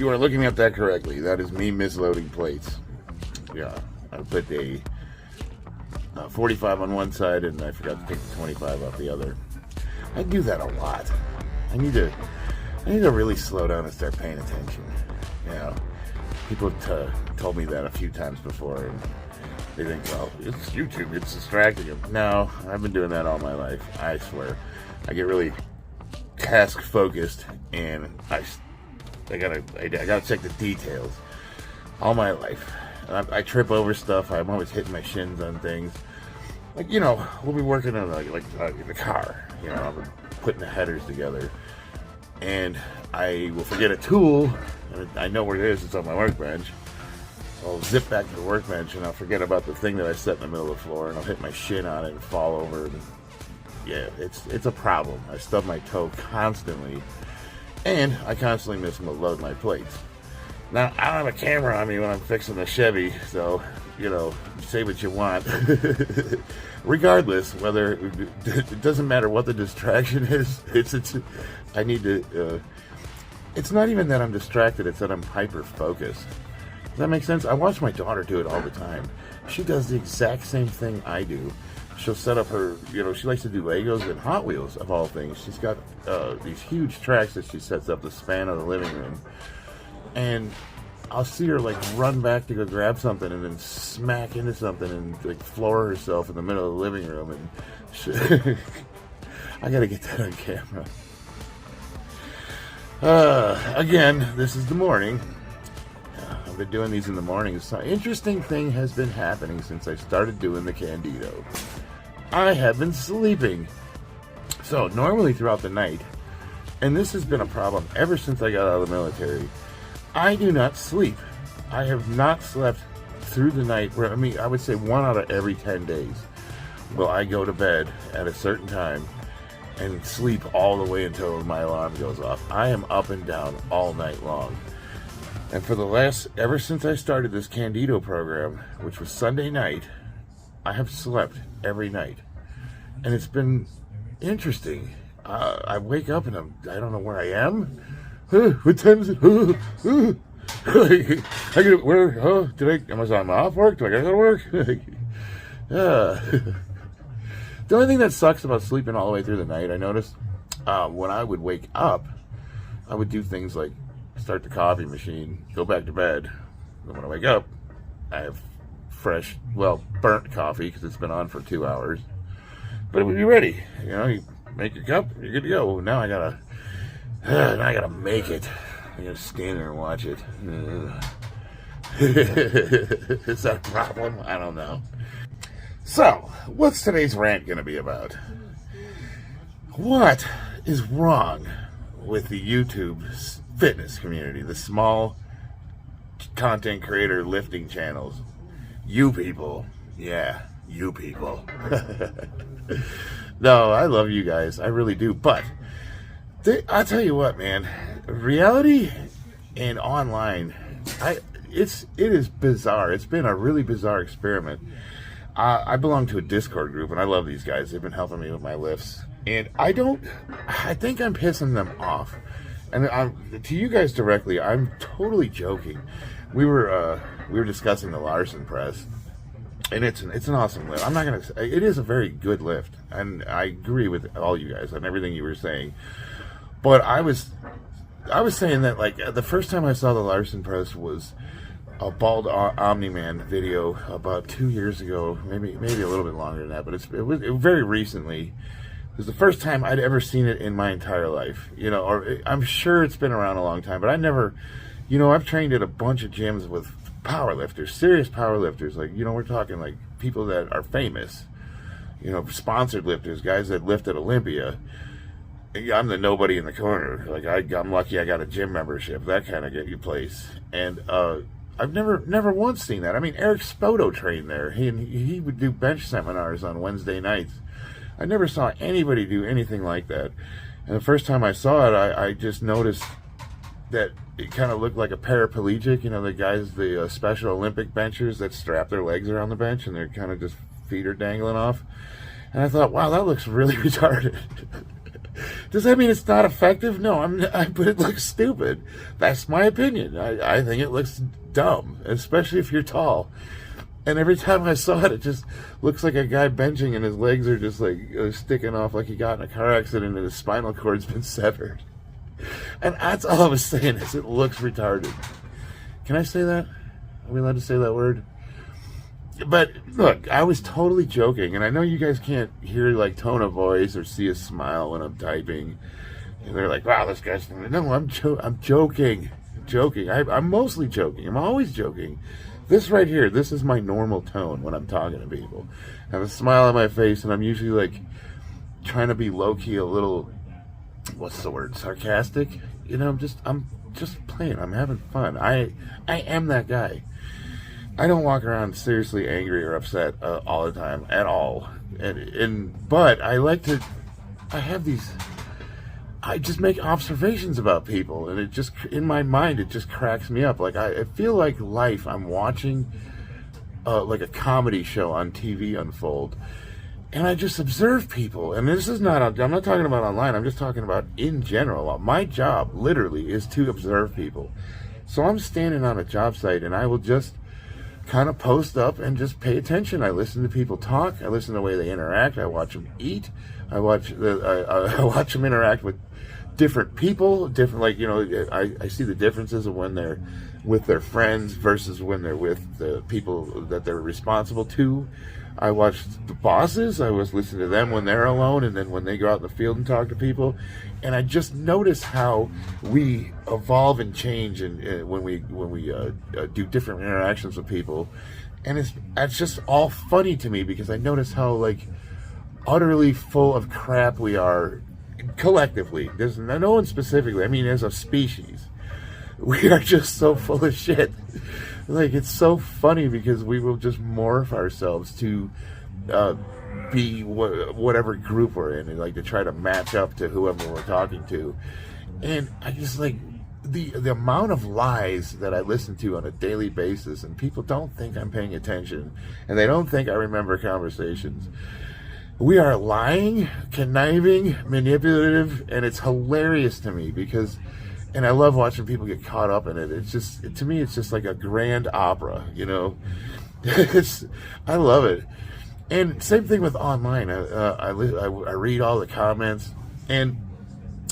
You are looking at that correctly. That is me misloading plates. Yeah, I put a 45 on one side and I forgot to take the 25 off the other. I do that a lot. I need to really slow down and start paying attention. You know, people told me that a few times before, and they think, well, it's YouTube, it's distracting them. No, I've been doing that all my life. I swear. I get really task focused, and I gotta check the details all my life. I trip over stuff. I'm always hitting my shins on things. Like, you know, we'll be working on in the car. You know, I'm putting the headers together, and I will forget a tool, and I know where it is. It's on my workbench. I'll zip back to the workbench, and I'll forget about the thing that I set in the middle of the floor, and I'll hit my shin on it and fall over. And yeah, it's a problem. I stub my toe constantly, and I constantly misload my plates. Now, I don't have a camera on me when I'm fixing the Chevy, so, you know, say what you want. Regardless, whether it doesn't matter what the distraction is, I need to, it's not even that I'm distracted, it's that I'm hyper-focused. Does that make sense? I watch my daughter do it all the time. She does the exact same thing I do. She'll set up her, you know, she likes to do Legos and Hot Wheels, of all things. She's got these huge tracks that she sets up the span of the living room. And I'll see her like run back to go grab something and then smack into something and like floor herself in the middle of the living room. And I gotta get that on camera. Again, this is the morning. I've been doing these in the mornings. So interesting thing has been happening since I started doing the Candido. I have been sleeping. So normally throughout the night, and this has been a problem ever since I got out of the military, I do not sleep. I have not slept through the night. I mean, I would say 1 out of every 10 days will I go to bed at a certain time and sleep all the way until my alarm goes off. I am up and down all night long. And for ever since I started this Candido program, which was Sunday night, I have slept every night. And it's been interesting. I wake up and I don't know where I am. What time is it? I get where? Am I off work? Do I gotta go to work? The only thing that sucks about sleeping all the way through the night, I noticed, when I would wake up, I would do things like start the coffee machine, go back to bed. And when I wake up, I have fresh, burnt coffee because it's been on for 2 hours. But it would be ready. You know, you make your cup, you're good to go. Now I gotta make it. I gotta stand there and watch it. Is that a problem? I don't know. So, what's today's rant gonna be about? What is wrong with the YouTube fitness community, the small content creator lifting channels? You people. Yeah, you people. No, I love you guys. I really do. But I'll tell you what, man. Reality and online, it is bizarre. It's been a really bizarre experiment. I belong to a Discord group, and I love these guys. They've been helping me with my lifts, and I think I'm pissing them off. And to you guys directly, I'm totally joking. We were discussing the Larson press, and it's an awesome lift. I'm not gonna say it is a very good lift, and I agree with all you guys on everything you were saying. But I was saying that, like, the first time I saw the Larson press was a bald Omni-Man video about 2 years ago, maybe a little bit longer than that, but it was very recently. It was the first time I'd ever seen it in my entire life, you know. Or I'm sure it's been around a long time, but I never, you know, I've trained at a bunch of gyms with power lifters, serious power lifters, like, you know, we're talking like people that are famous, you know, sponsored lifters, guys that lift at Olympia. I'm the nobody in the corner. Like, I'm lucky I got a gym membership, that kind of get you place. And I've never once seen that. I mean, Eric Spoto trained there. He would do bench seminars on Wednesday nights. I never saw anybody do anything like that. And the first time I saw it, I just noticed that it kind of looked like a paraplegic. You know, the guys, the Special Olympic benchers that strap their legs around the bench and they're kind of just feet are dangling off. And I thought, wow, that looks really retarded. Does that mean it's not effective? No, but it looks stupid. That's my opinion. I think it looks dumb, especially if you're tall. And every time I saw it, it just looks like a guy benching and his legs are just like sticking off like he got in a car accident and his spinal cord's been severed. And that's all I was saying is it looks retarded. Can I say that? Are we allowed to say that word? But look, I was totally joking, and I know you guys can't hear like tone of voice or see a smile when I'm typing. And they're like, "Wow, this guy's..." No, I'm joking. I'm mostly joking. I'm always joking. This right here, this is my normal tone when I'm talking to people. I have a smile on my face, and I'm usually like trying to be low key, a little, what's the word, sarcastic. You know, I'm just playing. I'm having fun. I am that guy. I don't walk around seriously angry or upset all the time at all. But I like to. I just make observations about people, and it just, in my mind, it just cracks me up. Like I feel like life. I'm watching like a comedy show on TV unfold, and I just observe people. And this is not. I'm not talking about online. I'm just talking about in general. My job, literally, is to observe people. So I'm standing on a job site, and I will just kind of post up and just pay attention. I listen to people talk. I listen to the way they interact. I watch them eat. I watch them interact with different people. Different, like, you know, I see the differences of when they're with their friends versus when they're with the people that they're responsible to. I watch the bosses. I was listening to them when they're alone, and then when they go out in the field and talk to people. And I just notice how we evolve and change, and when we do different interactions with people, and it's just all funny to me because I notice how like utterly full of crap we are collectively. There's no one specifically. I mean, as a species, we are just so full of shit. Like, it's so funny because we will just morph ourselves to be whatever group we're in, and like to try to match up to whoever we're talking to. And I just like the amount of lies that I listen to on a daily basis, and people don't think I'm paying attention, and they don't think I remember conversations. We are lying, conniving, manipulative, and it's hilarious to me because, and I love watching people get caught up in it. It's just, to me, it's just like a grand opera, you know. I love it. And same thing with online. I read all the comments, and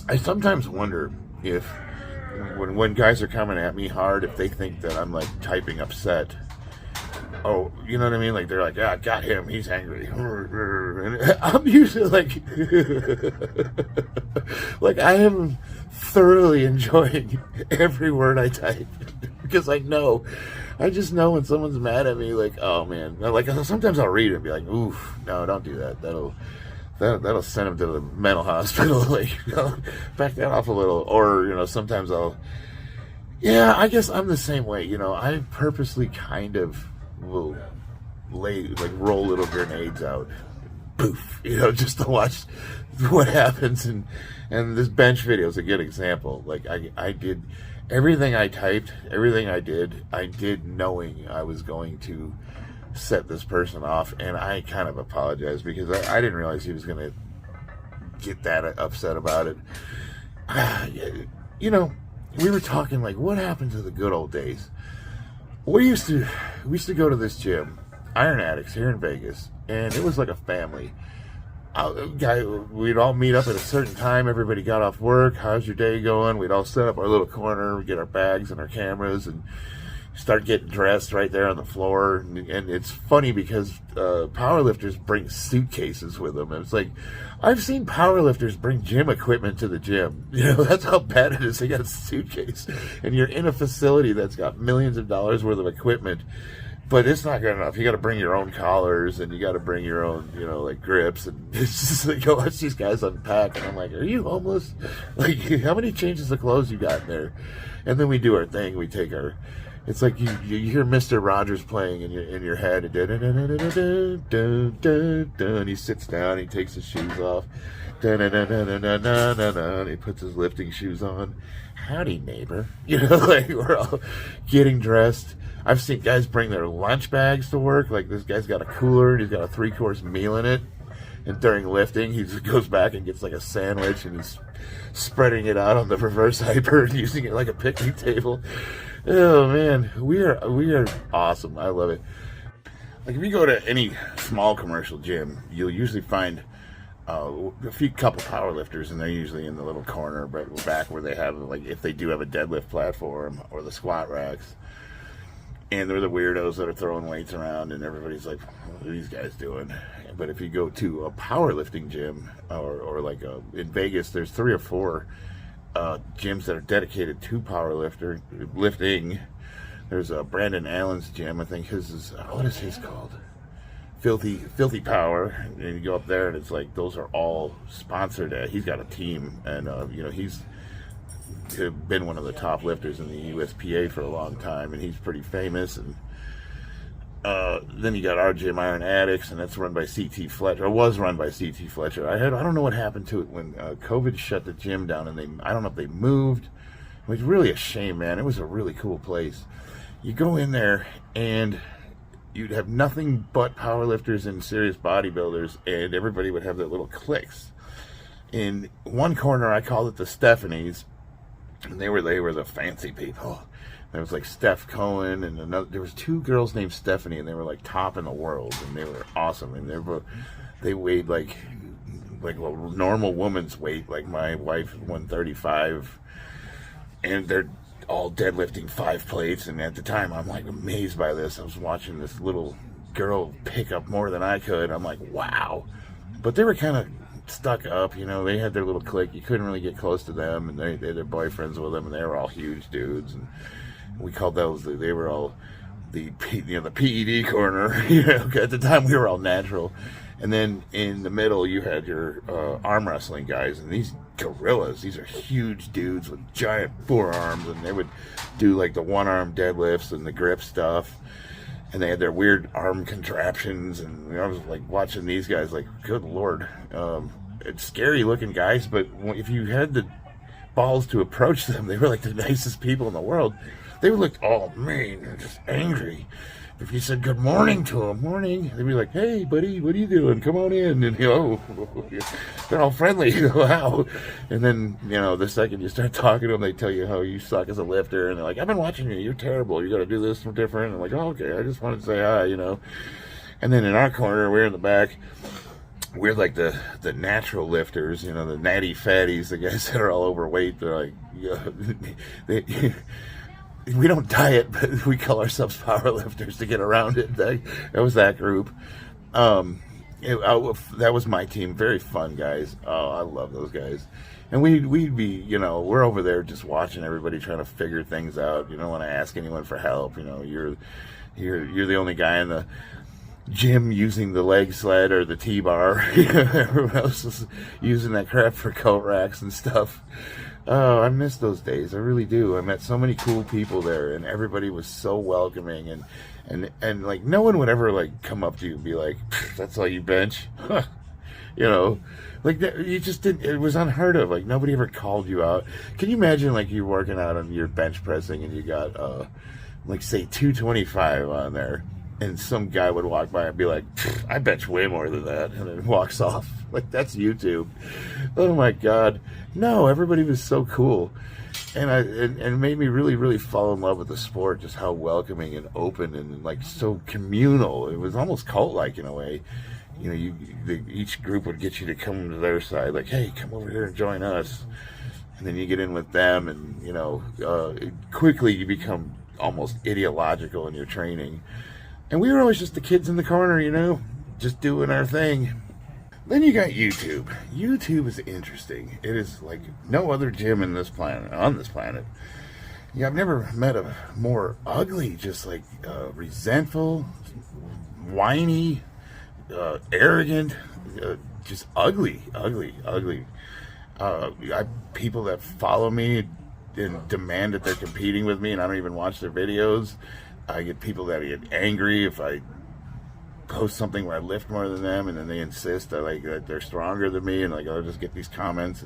I sometimes wonder if when guys are coming at me hard, if they think that I'm like typing upset. Oh, you know what I mean? Like, they're like, "Yeah, I got him. He's angry." And I'm usually like, like, I am thoroughly enjoying every word I type because I just know when someone's mad at me, like, oh man, like sometimes I'll read it and be like, "Oof, no, don't do that. That'll send him to the mental hospital." Like, you know, back that off a little. Or, you know, sometimes yeah, I guess I'm the same way. You know, I purposely kind of will roll little grenades out, poof, you know, just to watch what happens. And this bench video is a good example. Like, I did everything I typed, everything I did knowing I was going to set this person off, and I kind of apologized because I didn't realize he was going to get that upset about it. You know, we were talking like, what happened to the good old days? We used to go to this gym, Iron Addicts, here in Vegas, and it was like a family. We'd all meet up at a certain time. Everybody got off work. How's your day going? We'd all set up our little corner. We'd get our bags and our cameras and start getting dressed right there on the floor. And it's funny because powerlifters bring suitcases with them. And it's like, I've seen powerlifters bring gym equipment to the gym. You know, that's how bad it is. They got a suitcase, and you're in a facility that's got millions of dollars worth of equipment, but it's not good enough. You got to bring your own collars, and you got to bring your own, you know, like grips. And it's just like, I watch these guys unpack, and I'm like, are you homeless? Like, how many changes of clothes you got in there? And then we do our thing. We take our. It's like you hear Mr. Rogers playing in your head, and he sits down, he takes his shoes off, and he puts his lifting shoes on. Howdy, neighbor. You know, like, we're all getting dressed. I've seen guys bring their lunch bags to work. Like, this guy's got a cooler, and he's got a 3-course meal in it. And during lifting, he just goes back and gets like a sandwich, and he's spreading it out on the reverse hyper and using it like a picnic table. Oh man, we are awesome. I love it. Like if you go to any small commercial gym, you'll usually find a couple power lifters, and they're usually in the little corner back where they have, like, if they do have a deadlift platform or the squat racks. And they're the weirdos that are throwing weights around, and everybody's like, what are these guys doing? But if you go to a powerlifting gym, or like in Vegas, there's 3 or 4 gyms that are dedicated to lifting. There's Brandon Allen's gym. I think his is, what is his called? Filthy Power. And you go up there, and it's like, those are all sponsored. He's got a team, and he's been one of the top lifters in the USPA for a long time, and he's pretty famous. And then you got our gym, Iron Addicts, and that's run by CT Fletcher, or was run by CT Fletcher. I don't know what happened to it when COVID shut the gym down, and I don't know if they moved. It was really a shame, man. It was a really cool place. You go in there, and you'd have nothing but powerlifters and serious bodybuilders, and everybody would have their little cliques. In one corner, I called it the Stephanies, and they were the fancy people. There was like Steph Cohen, and there was 2 girls named Stephanie, and they were like top in the world, and they were awesome. And they weighed like a normal woman's weight. Like my wife, 135, and they're all deadlifting 5 plates. And at the time, I'm like amazed by this. I was watching this little girl pick up more than I could. I'm like, wow. But they were kind of stuck up, they had their little clique. You couldn't really get close to them, and they had their boyfriends with them, and they were all huge dudes, and we called they were all the PED corner. At the time we were all natural. And then in the middle you had your arm wrestling guys, and these gorillas, these are huge dudes with giant forearms, and they would do like the one arm deadlifts and the grip stuff, and they had their weird arm contraptions. And I was like watching these guys, like, good lord. It's scary looking guys, but if you had the balls to approach them, they were like the nicest people in the world. They would look all mean and just angry. If you said good morning to them, morning, they'd be like, hey buddy, what are you doing? Come on in. And they're all friendly. Wow. And then, the second you start talking to them, they tell you how you suck as a lifter, and they're like, I've been watching you, you're terrible, you got to do this different. And I'm like, oh, okay, I just wanted to say hi, And then in our corner, we're in the back, we're like the natural lifters, the natty fatties, the guys that are all overweight. They're like, we don't diet, but we call ourselves power lifters to get around it. That was that group. That was my team. Very fun guys. Oh, I love those guys. And we'd be, we're over there just watching everybody trying to figure things out. You don't want to ask anyone for help. You're the only guy in the gym using the leg sled or the T-bar. Everyone else is using that crap for coat racks and stuff. Oh, I miss those days. I really do. I met so many cool people there, and everybody was so welcoming, and like no one would ever like come up to you and be like, "That's all you bench," like that. You just didn't. It was unheard of. Like nobody ever called you out. Can you imagine like you're working out on your bench pressing and you got like say 225 on there, and some guy would walk by and be like, I bench way more than that, and then walks off. Like, that's YouTube. Oh my God. No, everybody was so cool. And it made me really, really fall in love with the sport, just how welcoming and open and like so communal. It was almost cult-like in a way. Each group would get you to come to their side, like, hey, come over here and join us. And then you get in with them, and quickly you become almost ideological in your training. And we were always just the kids in the corner, just doing our thing. Then you got YouTube. YouTube is interesting. It is like no other gym on this planet. Yeah, I've never met a more ugly, just like resentful, whiny, arrogant, just ugly. People that follow me and demand that they're competing with me, and I don't even watch their videos. I get people that get angry if I post something where I lift more than them, and then they insist that they're stronger than me, and I'll just get these comments.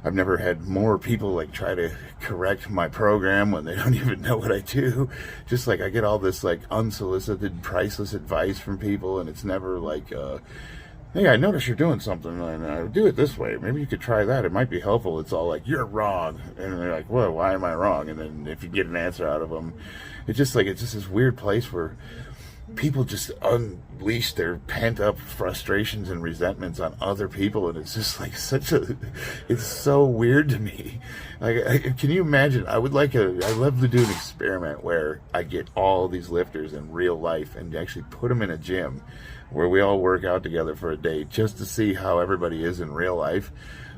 I've never had more people try to correct my program when they don't even know what I do. Just I get all this unsolicited, priceless advice from people, and it's never hey, I noticed you're doing something, and do it this way. Maybe you could try that. It might be helpful. It's all like, you're wrong. And they're like, well, why am I wrong? And then if you get an answer out of them, it's just this weird place where people just unleash their pent-up frustrations and resentments on other people, and it's just like it's so weird to me. Like, can you imagine? I'd love to do an experiment where I get all these lifters in real life and actually put them in a gym where we all work out together for a day just to see how everybody is in real life.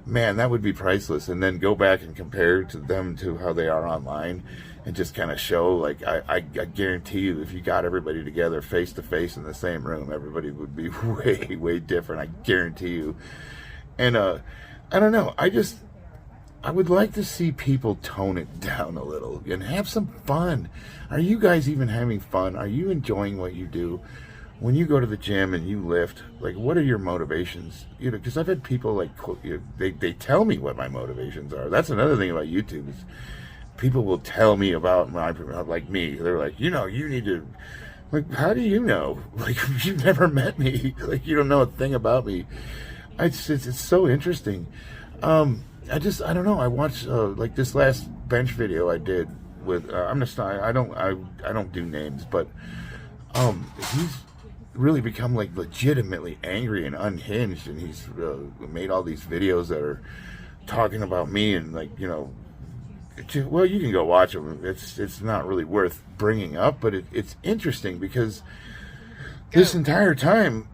Man, that would be priceless. And then go back and compare them to how they are online, and just kind of show, like, I guarantee you, if you got everybody together face to face in the same room, everybody would be way, way different. I guarantee you. And I don't know. I would like to see people tone it down a little and have some fun. Are you guys even having fun? Are you enjoying what you do? When you go to the gym and you lift, like, what are your motivations? You know, because I've had people, like, they tell me what my motivations are. That's another thing about YouTube is people will tell me about like me. They're like, you need to, like, how do you know? Like, you've never met me. Like, you don't know a thing about me. It's so interesting. I don't know. I watched like this last bench video I did with I don't do names, but he's really become, like, legitimately angry and unhinged, and he's made all these videos that are talking about me, and, like, well, you can go watch them. It's not really worth bringing up, but it's interesting because this entire time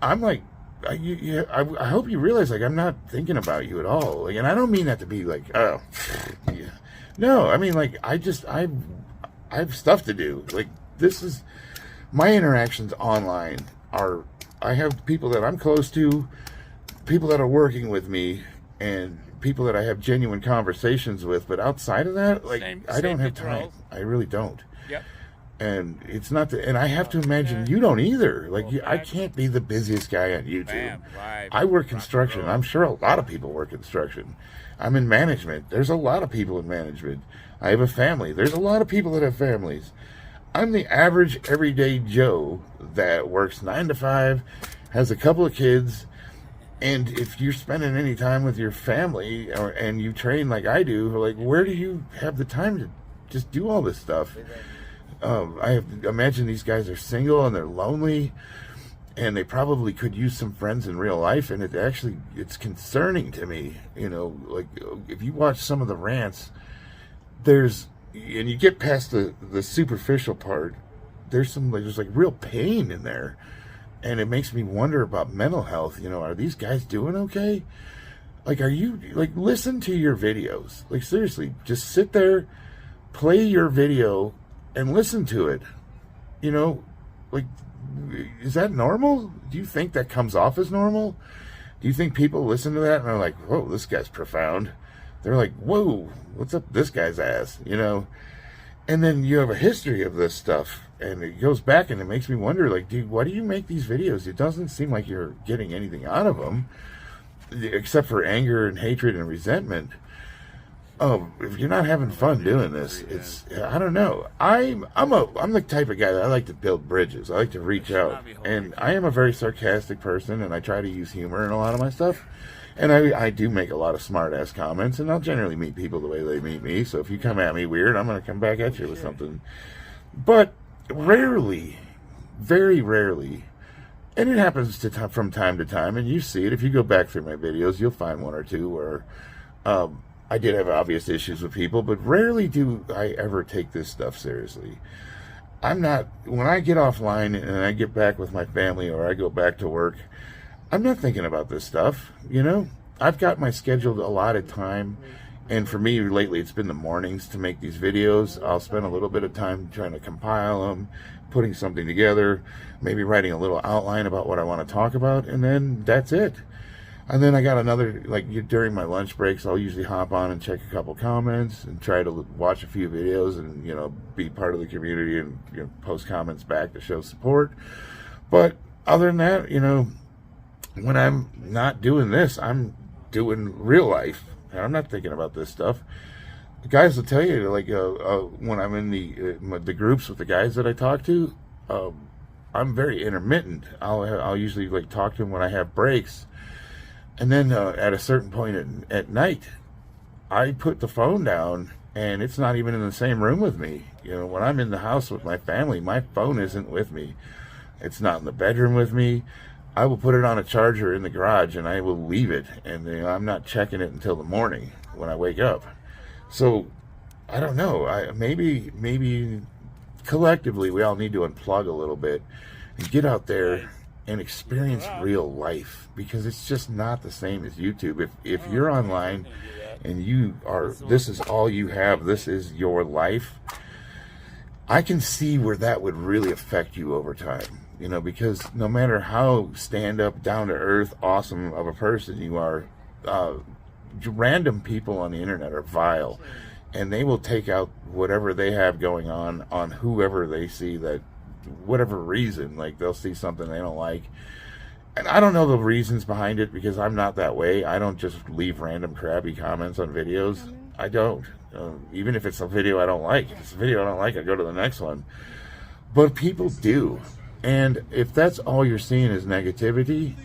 I'm like, I hope you realize, like, I'm not thinking about you at all. Like, and I don't mean that to be like, oh, yeah. No, I mean, like, I have stuff to do. Like, this is my interactions online I have people that I'm close to, people that are working with me, and people that I have genuine conversations with. But outside of that, like, I don't have time. I really don't. Yep. And it's not and I have to imagine you don't either. Like, I can't be the busiest guy on YouTube. I work construction. I'm sure a lot of people work construction. I'm in management. There's a lot of people in management. I have a family. There's a lot of people that have families. I'm the average everyday Joe that works 9 to 5, has a couple of kids, and if you're spending any time with your family and you train like I do, like, where do you have the time to just do all this stuff? Imagine these guys are single and they're lonely, and they probably could use some friends in real life, and it's concerning to me. Like, if you watch some of the rants, and you get past the superficial part, there's like real pain in there, and it makes me wonder about mental health. Are these guys doing okay? Like, are you, like, listen to your videos? Like, seriously, just sit there, play your video, and listen to it. Like, is that normal? Do you think that comes off as normal? Do you think people listen to that and are like, whoa, this guy's profound? They're like, whoa, what's up this guy's ass? And then you have a history of this stuff, and it goes back, and it makes me wonder, like, dude, why do you make these videos? It doesn't seem like you're getting anything out of them, except for anger and hatred and resentment. If you're not having fun doing this, I don't know. I'm the type of guy that I like to build bridges. I like to reach out, and I am a very sarcastic person, and I try to use humor in a lot of my stuff. And I do make a lot of smart-ass comments, and I'll generally meet people the way they meet me. So if you come at me weird, I'm going to come back at you with something. But rarely, very rarely, and it happens from time to time, and you see it. If you go back through my videos, you'll find one or two where I did have obvious issues with people, but rarely do I ever take this stuff seriously. When I get offline and I get back with my family or I go back to work, I'm not thinking about this stuff, I've got my scheduled allotted time, and for me lately it's been the mornings to make these videos. I'll spend a little bit of time trying to compile them, putting something together, maybe writing a little outline about what I want to talk about, and then that's it. And then I got another, like, during my lunch breaks, I'll usually hop on and check a couple comments and try to watch a few videos and, be part of the community and post comments back to show support. But other than that, when I'm not doing this, I'm doing real life, and I'm not thinking about this stuff. The guys will tell you, like, when I'm in the groups with the guys that I talk to, I'm very intermittent. I'll usually like talk to him when I have breaks, and then at a certain point at night, I put the phone down, and it's not even in the same room with me. You know, when I'm in the house with my family, my phone isn't with me. It's not in the bedroom with me. I will put it on a charger in the garage, and I will leave it, and I'm not checking it until the morning when I wake up. So I don't know. Maybe collectively we all need to unplug a little bit and get out there and experience real life, because it's just not the same as YouTube. If you're online and this is all you have, this is your life, I can see where that would really affect you over time. You know, because no matter how stand-up, down-to-earth, awesome of a person you are, random people on the internet are vile, and they will take out whatever they have going on whoever they see, that whatever reason, like they'll see something they don't like. And I don't know the reasons behind it, because I'm not that way. I don't just leave random crappy comments on videos. I don't. Even if it's a video I don't like. If it's a video I don't like, I go to the next one. But people do. And if that's all you're seeing is negativity,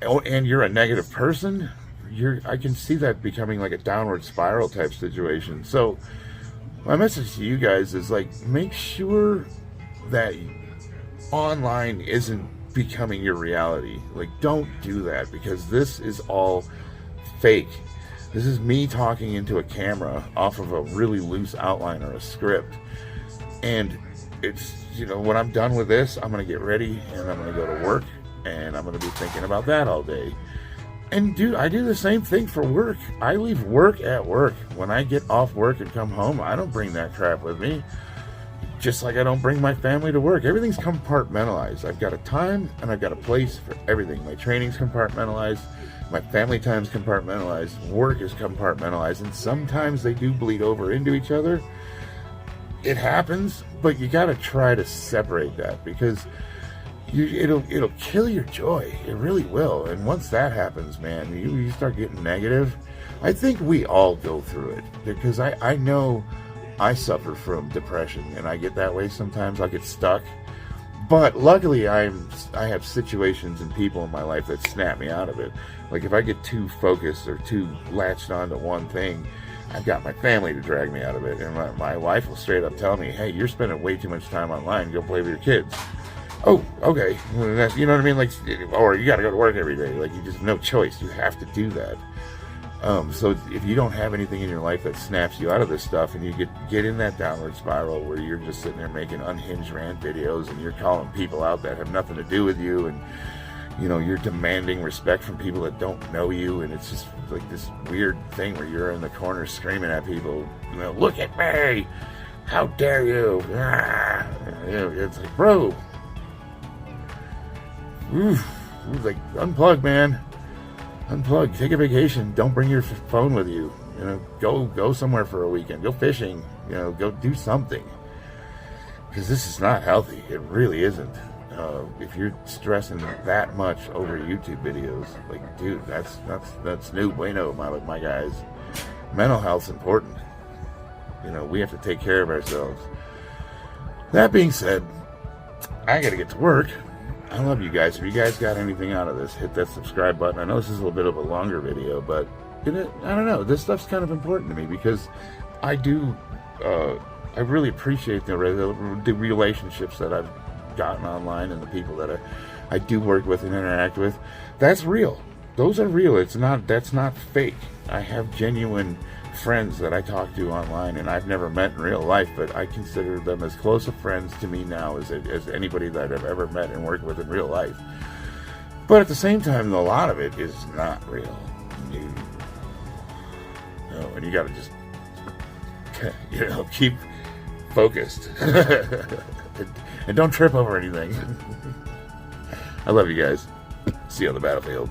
and you're a negative person, I can see that becoming like a downward spiral type situation. So my message to you guys is, like, make sure that online isn't becoming your reality. Like, don't do that, because this is all fake. This is me talking into a camera off of a really loose outline or a script. And it's, you know, when I'm done with this, I'm going to get ready and I'm going to go to work, and I'm going to be thinking about that all day. And I do the same thing for work. I leave work at work. When I get off work and come home, I don't bring that crap with me. Just like I don't bring my family to work. Everything's compartmentalized. I've got a time and I've got a place for everything. My training's compartmentalized. My family time's compartmentalized. Work is compartmentalized. And sometimes they do bleed over into each other. It happens, but you got to try to separate that, because it'll kill your joy. It really will. And once that happens, man, you start getting negative. I think we all go through it, because I know I suffer from depression, and I get that way sometimes. I get stuck. But luckily, I have situations and people in my life that snap me out of it. Like, if I get too focused or too latched onto one thing, I've got my family to drag me out of it. And my wife will straight up tell me, hey, you're spending way too much time online. Go play with your kids. Oh, okay. Well, you know what I mean? Like, or you got to go to work every day. Like, you just, no choice. You have to do that. So if you don't have anything in your life that snaps you out of this stuff, and you get in that downward spiral where you're just sitting there making unhinged rant videos, and you're calling people out that have nothing to do with you, and, you know, you're demanding respect from people that don't know you, and it's just like this weird thing where you're in the corner screaming at people, you know, look at me, how dare you, ah. It's like, bro, like, unplug, man. Unplug, take a vacation, don't bring your phone with you. You know, go somewhere for a weekend, go fishing, you know, go do something. Because this is not healthy. It really isn't. If you're stressing that much over YouTube videos, like, dude, that's no bueno, my guys. Mental health's important. You know, we have to take care of ourselves. That being said, I gotta get to work. I love you guys. If you guys got anything out of this, hit that subscribe button. I know this is a little bit of a longer video, but I don't know. This stuff's kind of important to me, because I really appreciate the relationships that I've gotten online, and the people that I do work with and interact with. That's real. Those are real. That's not fake. I have genuine friends that I talk to online, and I've never met in real life, but I consider them as close of friends to me now as anybody that I've ever met and worked with in real life. But at the same time, a lot of it is not real. And you got to just, you know, keep focused and don't trip over anything. I love you guys. See you on the battlefield.